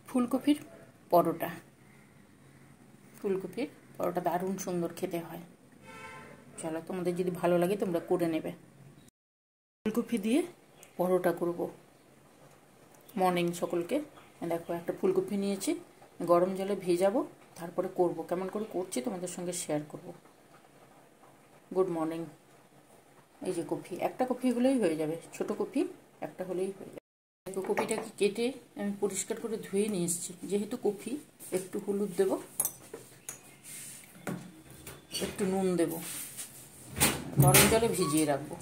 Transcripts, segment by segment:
ফুলকপির পরোটা। ফুলকপির পরোটা দারুণ সুন্দর খেতে হয়। চলো, তোমাদের যদি ভালো লাগে তোমরা করে নেবে। ফুলকপি দিয়ে পরোটা করব মর্নিং সকলকে। দেখো, একটা ফুলকপি নিয়েছি, গরম জলে ভেজাবো, তারপরে করব। কেমন করে করছি তোমাদের সঙ্গে শেয়ার করব। Good morning. এই যে কপি, একটা কপি হলেই হয়ে যাবে, ছোট কপি একটা হলেই হয়ে যাবে। দেখো, কপিটাকে কেটে আমি পরিষ্কার করে ধুয়ে নিয়ে এসেছি। যেহেতু কপি, একটু হলুদ দেব, একটু নুন দেব, গরম জলে ভিজিয়ে রাখবো।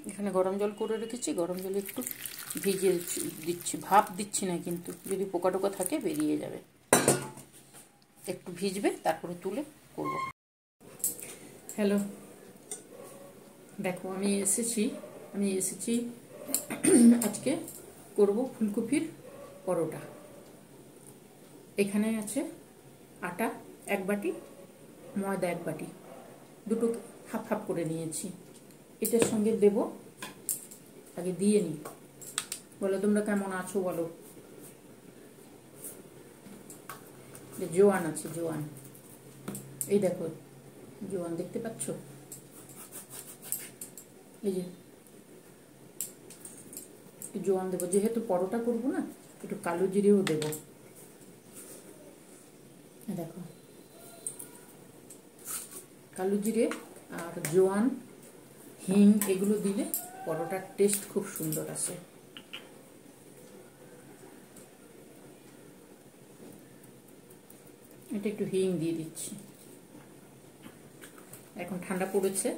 এখানে গরম জল করে রেখেছি, গরম জলে একটু ভিজিয়ে দিচ্ছি, ভাপ দিচ্ছি না কিন্তু, যদি পোকা টোকা থাকে বেরিয়ে যাবে। একটু ভিজবে, তারপরে তুলে করব। হ্যালো, দেখো আমি এসেছি আজকে করব ফুলকপির পরোটা। এখানে আছে আটা 1 বাটি, ময়দা 1 বাটি, দুটোকে হাফ হাফ করে নিয়েছি। এটার সঙ্গে দেব, আগে দিয়ে নিই। বলো তোমরা কেমন আছো বলো। জোয়ান আছে, জোয়ান, এই দেখো জোয়ান দেখতে পাচ্ছ, এই যে একটু জোয়ান দেবো, যেহেতু পরোটা করবো না, একটু কালো জিরেও দেবো। দেখো, কালো জিরে আর জোয়ান, হিং এগুলো দিলে পরোটার টেস্ট খুব সুন্দর আসে। এটা একটু হিং দিয়ে দিচ্ছি, এখন ঠান্ডা পড়েছে,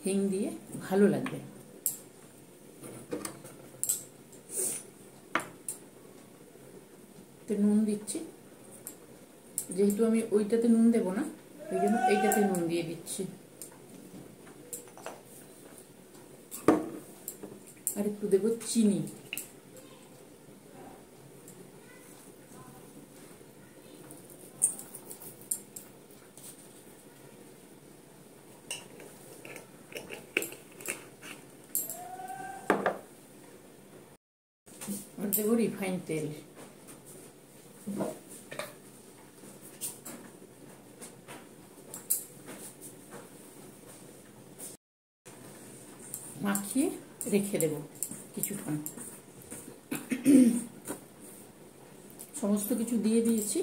হিং দিয়ে ভালো লাগবে। তো নুন দিচ্ছি, যেহেতু আমি ওইটাতে নুন দেবো না, ওই জন্য এইটাতে নুন দিয়ে দিচ্ছি। আর একটু দেবো চিনি। আর দেবো রিফাইন তেল। মাখিয়ে রেখে দেব কিছুক্ষণ। সমস্ত কিছু দিয়ে দিয়েছি,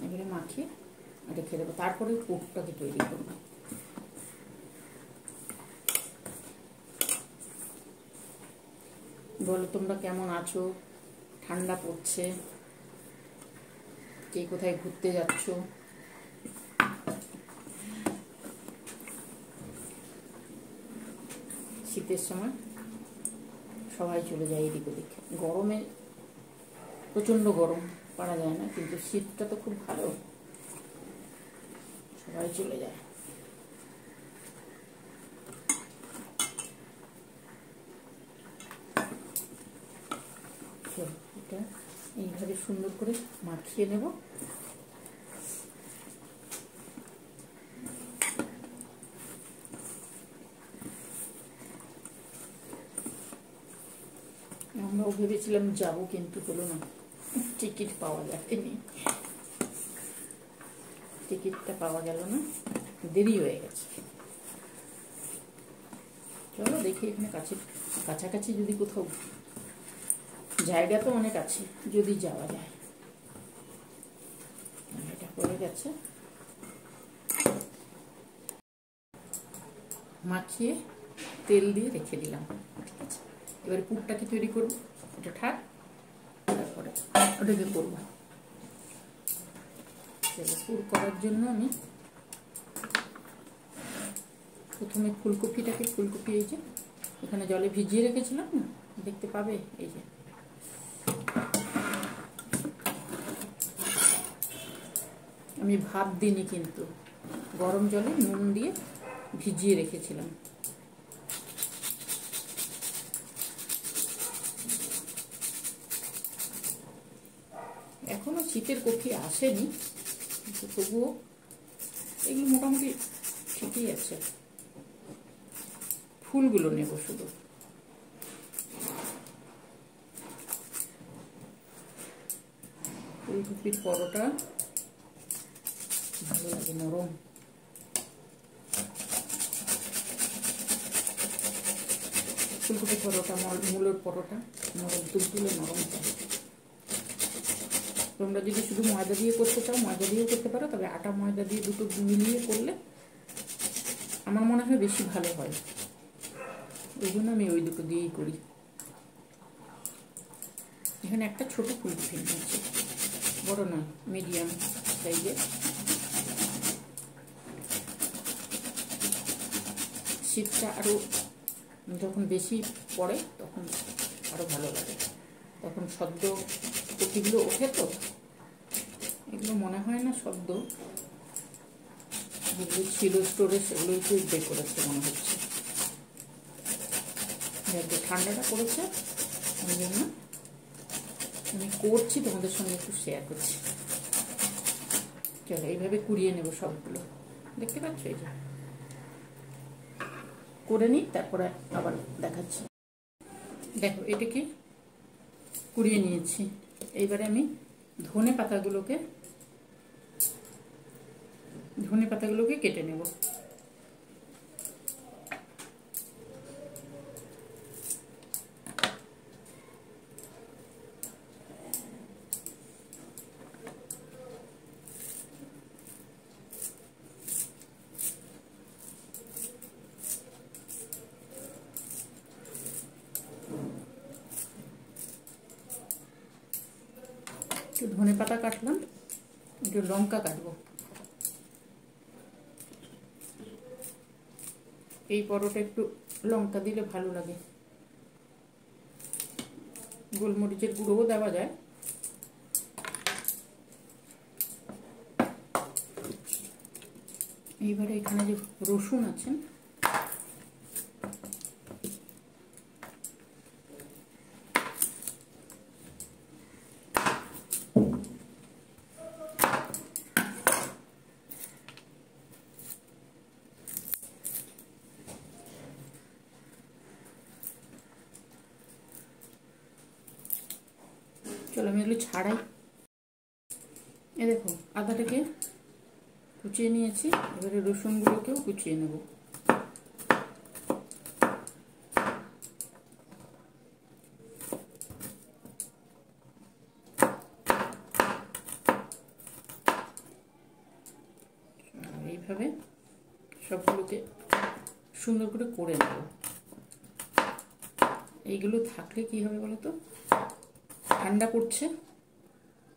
এবারে মাখিয়ে রেখে দেবো, তারপরে পুরটাকে তৈরি করবো। বলো তোমরা কেমন আছো। ঠান্ডা পড়ছে, কে কোথায় ঘুরতে যাচ্ছ। শীতের সময় সবাই চলে যায় এদিক ওদিক। গরমে প্রচণ্ড গরম, পারা যায় না, কিন্তু শীতটা তো খুব ভালো, সবাই চলে যায়। এটা এইভাবে সুন্দর করে মাখিয়ে নেব। আমরাও ভেবেছিলাম যাবো, কিন্তু হলো না, টিকিট পাওয়া যায়নি, টিকিটটা পাওয়া গেল না, দেরি হয়ে গেছে। চলো দেখি, এখানে কাছাকাছি যদি কোথাও, জায়গা তো অনেক আছে, যদি যাওয়া যায়। এটা পড়ে গেছে, মাখিয়ে তেল দিয়ে রেখে দিলাম। ঠিক আছে, এবারে পুরটাকে তৈরি করব। এটা থাক, তারপরে ওটাকে করবো। পুর করার জন্য আমি প্রথমে ফুলকপি এই যে এখানে জলে ভিজিয়ে রেখেছিলাম না, দেখতে পাবে, এই যে আমি ভাপ দিইনি, কিন্তু গরম জলে নুন দিয়ে ভিজিয়ে রেখেছিলাম। এখনো শীতের কপি আসেনি, কিন্তু তবুও এগুলো মোটামুটি ঠিকই আছে। ফুলগুলো নেব শুধু। ফুলকপির পরোটা ভালো লাগে, নরম। ফুলকপি পরোটা, মূলোর পরোটা নরম, তুলতুলে নরম হয়। তোমরা যদি শুধু ময়দা দিয়ে করতে চাও ময়দা দিয়েও করতে পারো, তবে আটা ময়দা দিয়ে দুটো মিলিয়ে করলে আমার মনে হয় বেশি ভালো হয়, ওই জন্য আমি ওই দুটো দিয়েই করি। এখানে একটা ছোট ফুলকপি নিয়েছি, বড় নয়, মিডিয়াম সাইজের। শীতটা আরও যখন বেশি পড়ে তখন আরও ভালো লাগে, তখন সদ্য কপিগুলো ওঠে, তো এগুলো মনে হয় না সদ্য, যেগুলো ছিল স্টোরে সেগুলোই তো বের করেছে মনে হচ্ছে। যাতে ঠান্ডাটা পড়েছে ওই জন্য আমি করছি, তোমাদের সঙ্গে একটু শেয়ার করছি। চলো এইভাবে কুড়িয়ে নেব সবগুলো, দেখতে পাচ্ছ? এই যে করে নিই, তারপরে আবার দেখাচ্ছি। দেখো এটাকে কুড়িয়ে নিয়েছি। এইবারে আমি ধনে পাতাগুলোকে কেটে নেব। একটু ধনে পাতা কাটলাম, একটু লঙ্কা কাটবো। এই পরোটা একটু লঙ্কা দিলে ভালো লাগে, গোলমরিচের গুঁড়োও দেওয়া যায়। এইবারে এখানে যে রসুন আছে, চলো আমি এগুলো ছাড়াই। এ দেখো আদাটাকে কুচিয়ে নিয়েছি, এবারে রসুনগুলোকেও কুচিয়ে নেব। এইভাবে সবগুলোকে সুন্দর করে করে নেব। এইগুলো থাকলে কি হবে বলো তো, ঠান্ডা পড়ছে,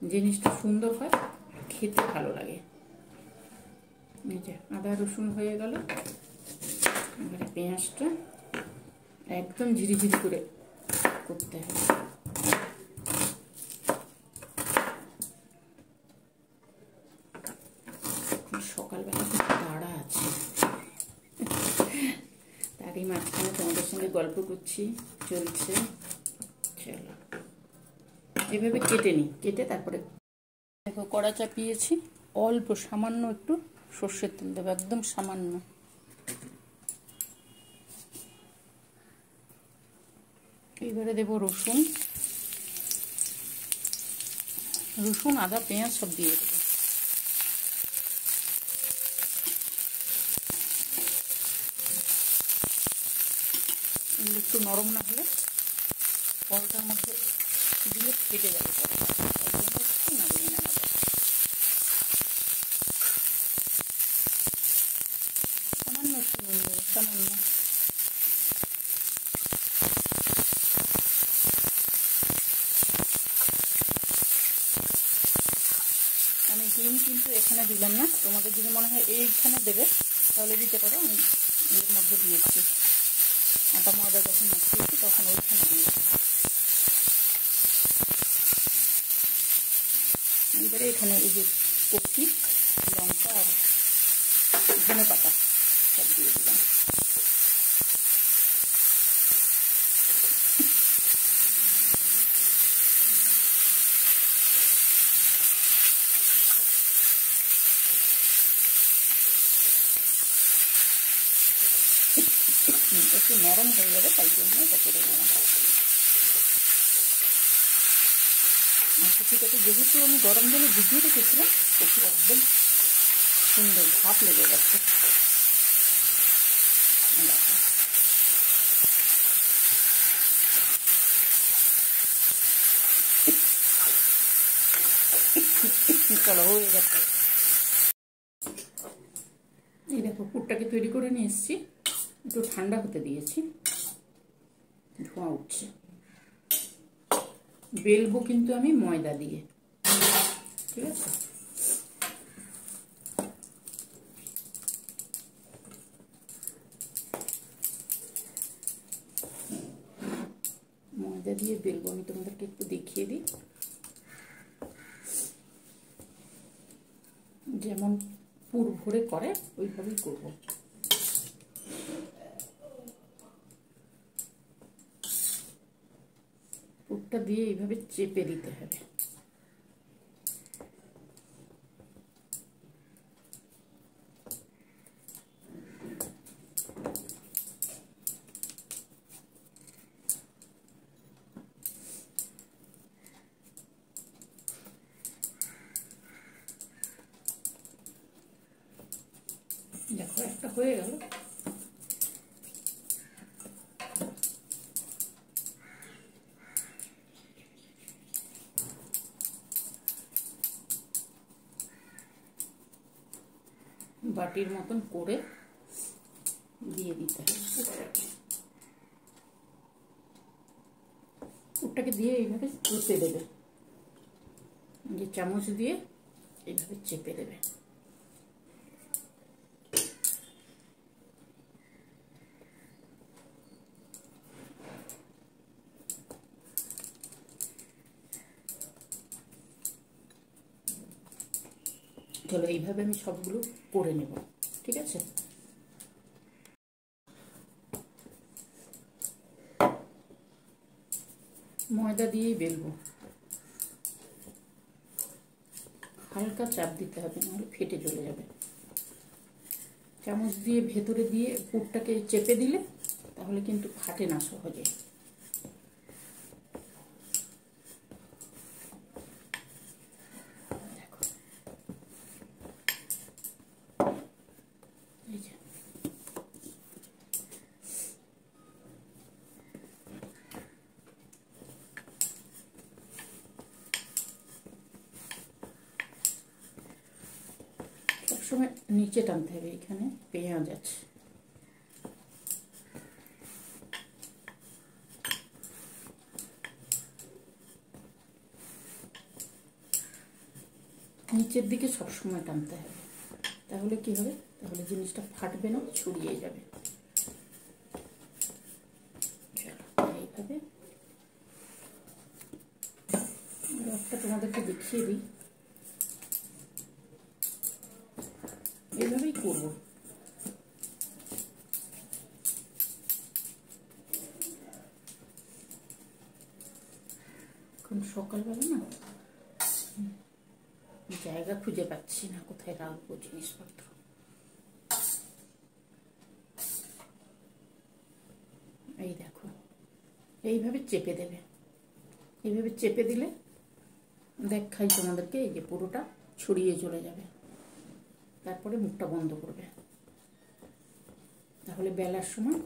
জিনিসটা সুন্দর হয়, খেতে ভালো লাগে। এই যে আদা রসুন হয়ে গেল, এবারে পেঁয়াজটা একদম ঝিরিঝিরি করে করতে হবে। সকালবেলা খুব তাড়া আছে, তারই মাঝখানে তোমাদের সঙ্গে গল্প করছি, চলছে। চলো এভাবে কেটে নিই, কেটে তারপরে দেখো কড়া চাপিয়েছি, অল্প সামান্য একটু সর্ষের তেল দেবো, একদম সামান্য। এইবারে দেবো রসুন আদা পেঁয়াজ সব দিয়ে দেবো। একটু নরম না হলে পরোটার মধ্যে দিলে কেটে যাবে পরোটা, তাই জন্য একটু নাড়িয়ে নেওয়া যায়। সামান্য একটু নুন দেবো, সামান্য। আমি ডিম কিন্তু এখানে দিলাম না, তোমাদের যদি মনে হয় এইখানে দেবে তাহলে দিতে পারো। আমি এর মধ্যে দিয়েছি, আটা ময়দা যখন মাখিয়েছি তখন ওইখানে দিয়েছি। এবারে এখানে এই যে কপি, লঙ্কা আর ধনে পাতা সব দিয়ে দিলাম। একটু নরম হয়ে যাবে, তাই জন্য এটা করে নেওয়া। আর কপিটাকে যেহেতু আমি গরম জলে ভিজিয়ে রেখেছিলাম, কপি একদম সুন্দর ভাপ লেগে গেছে। চলো হয়ে গেছে। এই দেখো পুরটাকে তৈরি করে নিয়ে এসেছি, একটু ঠান্ডা হতে দিয়েছি, ধোঁয়া উঠছে। বেলবো কিন্তু আমি ময়দা দিয়ে, ঠিক আছে? ময়দা দিয়ে বেলবো, আমি তোমাদেরকে একটু দেখিয়ে দিই। যেমন পুর ভরে করে ওইভাবেই করব। পুরটা দিয়ে এইভাবে চেপে দিতে হবে। দেখো একটা হয়ে গেল। বাটির মতন করে দিয়ে দিতে হবে পুরটাকে দিয়ে এইভাবে চেপে দেবে, যে চামচ দিয়ে এইভাবে চেপে দেবে। চলো এইভাবে আমি সবগুলো করে নেব, ঠিক আছে? ময়দা দিয়েই বেলবো, হালকা চাপ দিতে হবে, নাহলে ফেটে চলে যাবে। চামচ দিয়ে ভেতরে দিয়ে পুরটাকে চেপে দিলে তাহলে কিন্তু ফাটে না সহজে। সবসময় নিচে টানতে হবে, এখানে পেঁয়াজ আছে। নিচের দিকে সবসময় টানতে হবে, তাহলে কি হবে, তাহলে জিনিসটা ফাটবে না, ছড়িয়ে যাবে। এইভাবে একটা তোমাদেরকে দেখিয়ে দিই, এইভাবেই করব। এখন সকালবেলা না জায়গা খুঁজে পাচ্ছি না কোথায় রাখবো জিনিসপত্র। এই দেখো এইভাবে চেপে দেবে, এইভাবে চেপে দিলে দেখাই তোমাদেরকে, এই যে পুরোটা ছড়িয়ে চলে যাবে। তারপরে মুখটা বন্ধ করবে, তাহলে বেলার সময়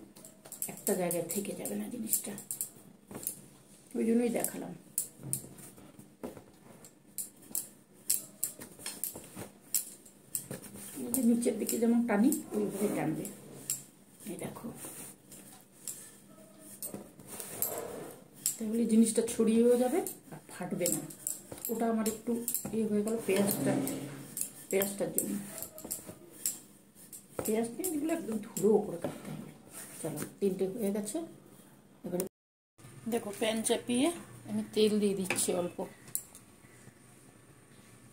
একটা জায়গায় থেকে যাবে না জিনিসটা, ওই জন্যই দেখালাম। এই যে নিচের দিকে যেমন টানি ওইভাবে টানবে, এই দেখো, তাহলে জিনিসটা ছড়িয়েও যাবে আর ফাটবে না। ওটা আমার একটু ইয়ে হয়ে গেল পেঁয়াজটার জন্য। পেঁয়াজ এগুলো একদম ধুলো করে কাটতে হবে। চলো 3টে হয়ে গেছে। এবারে দেখো প্যান চাপিয়ে আমি তেল দিয়ে দিচ্ছি অল্প,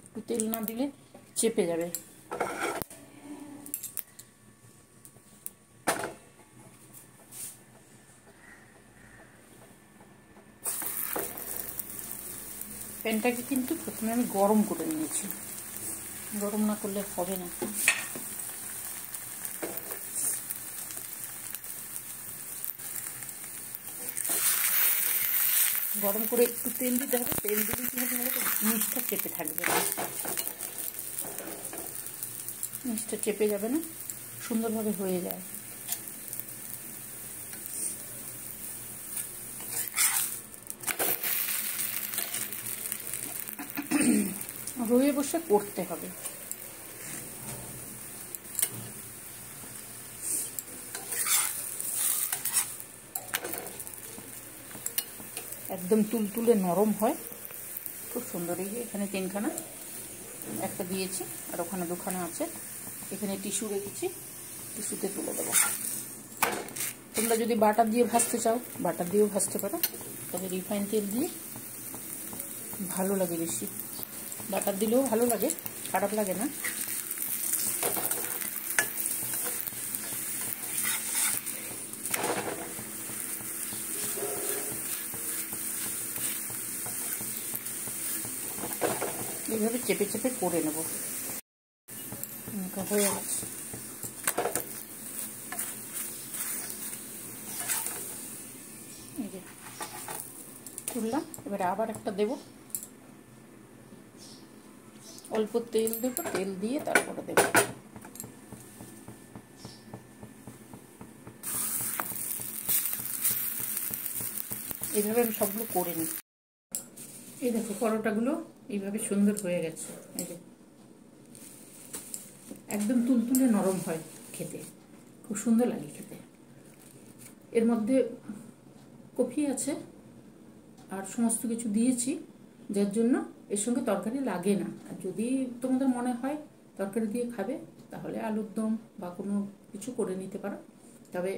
একটু তেল না দিলে চেপে যাবে। প্যানটাকে কিন্তু প্রথমে আমি গরম করে নিয়েছি, গরম না করলে হবে না। গরম করে একটু তেল দিতে হবে। তেল দিলে কী হবে বলো তো, নিচটা চেপে থাকবে, নিচটা চেপে যাবে না, সুন্দরভাবে হয়ে যায়। রয়ে বসে করতে হবে। একদম তুলতুলে নরম হয়, খুব সুন্দর। এই যে এখানে 3খানা, একটা দিয়েছি আর ওখানে 2খানা আছে। এখানে টিস্যু রেখেছি, টিস্যুতে তুলে দেবো। তোমরা যদি বাটার দিয়ে ভাজতে চাও বাটার দিয়েও ভাজতে পারো, তবে রিফাইন তেল দিয়ে ভালো লাগে বেশি। বাটার দিলেও ভালো লাগে, খারাপ লাগে না। এইভাবে চেপে চেপে করে নেব। হয়ে গেছে। এই যে তুললাম, এবারে আবার একটা দেব। অল্প তেল দেব, তেল দিয়ে তারপরে দেব। এইভাবে আমি সবগুলো করে নিই। এই দেখো পরোটাগুলো এইভাবে সুন্দর হয়ে গেছে। এই যে একদম তুলতুলে নরম হয়, খেতে খুব সুন্দর লাগে খেতে। এর মধ্যে কফি আছে আর সমস্ত কিছু দিয়েছি, যার জন্য এর সঙ্গে তরকারি লাগে না। আর যদি তোমাদের মনে হয় তরকারি দিয়ে খাবে, তাহলে আলুর দম বা কোনো কিছু করে নিতে পারো, তবে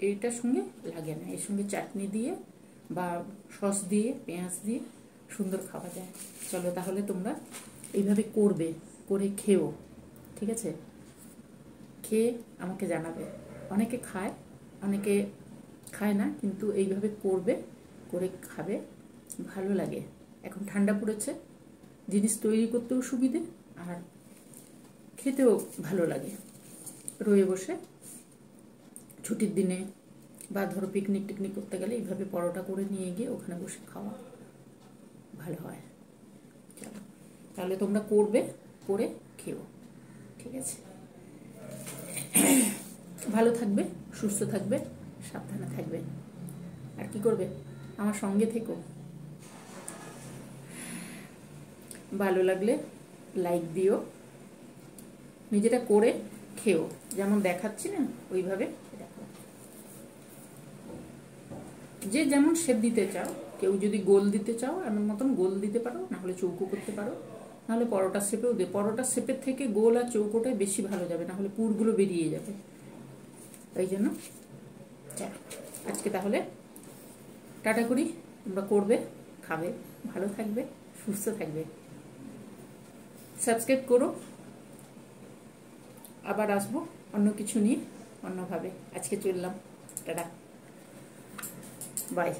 এইটার সঙ্গে লাগে না। এর সঙ্গে চাটনি দিয়ে বা সস দিয়ে, পেঁয়াজ দিয়ে সুন্দর খাওয়া যায়। চলো তাহলে তোমরা এইভাবে করবে, করে খেও, ঠিক আছে? খেয়ে আমাকে জানাবে। অনেকে খায়, অনেকে খায় না, কিন্তু এইভাবে করবে, করে খাবে, ভালো লাগে। এখন ঠান্ডা পড়েছে, জিনিস তৈরি করতেও সুবিধে আর খেতেও ভালো লাগে। রয়ে বসে ছুটির দিনে বা ধরো পিকনিক টিকনিক করতে গেলে এইভাবে পরোটা করে নিয়ে গিয়ে ওখানে বসে খাওয়া ভালো হয়। চলো তাহলে তোমরা করবে, করে খেও, ঠিক আছে? ভালো থাকবে, সুস্থ থাকবে, সাবধানে থাকবে। আর কি করবে, আমার সঙ্গে থেকো। ভালো লাগলে লাইক দিও, নিজেটা করে খেও, যেমন দেখাচ্ছি না ওইভাবে দেখো। যে যেমন শেপ দিতে চাও, কেউ যদি গোল দিতে চাও এমন মতন গোল দিতে পারো, নাহলে চৌকো করতে পারো, নাহলে পরোটার শেপেও দে। পরোটার শেপের থেকে গোল আর চৌকোটাই বেশি ভালো যাবে, নাহলে পুরগুলো বেরিয়ে যাবে। এই জন্য চলো আজকে তাহলে টাটা করি। তোমরা করবে, খাবে, ভালো থাকবে, সুস্থ থাকবে। সাবস্ক্রাইব করো, আবার আসবো অন্য কিছু নিয়ে, অন্যভাবে। আজকে চললাম, টাটা, বাই।